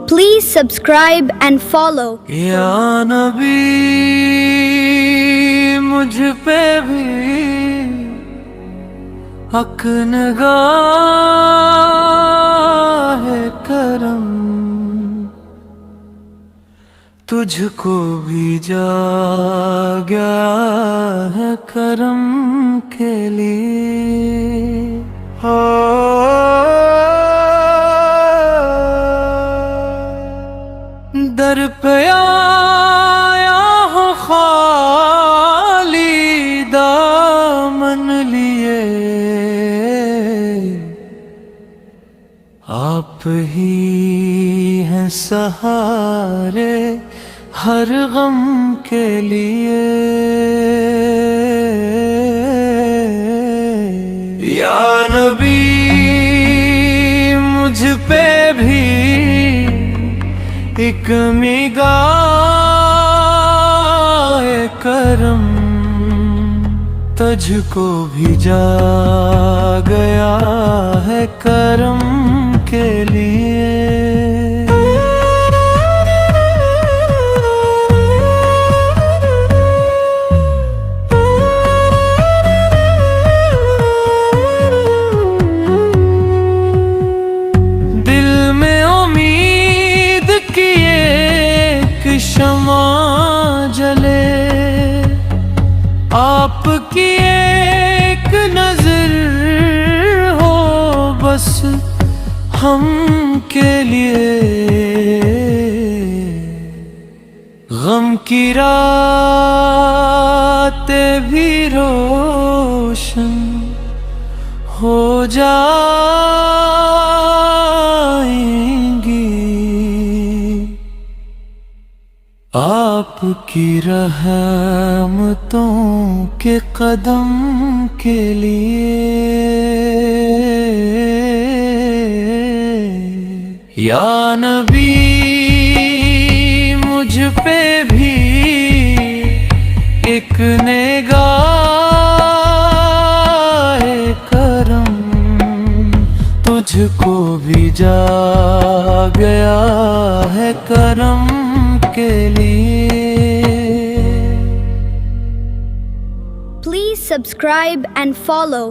Please subscribe and follow. या नबी मुझ पे भी हक निगाह करम, तुझको भी जागा है करम के लिए। दर पे आया हो खाली दामन लिए, आप ही हैं सहारे हर गम के लिए। या नबी मुझ पे भी एक निगाह करम, तुझको भी जा गया है करम के लिए। दिल में उम्मीद की एक शमा जले, आपकी एक नजर हो बस हम के लिए। गम की रातें भी रोशन हो जाएंगी, आपकी रहमतों के कदम के लिए। या नबी मुझ पे भी एक निगाह करम, तुझको भी जा गया है करम के लिए। Please subscribe and follow.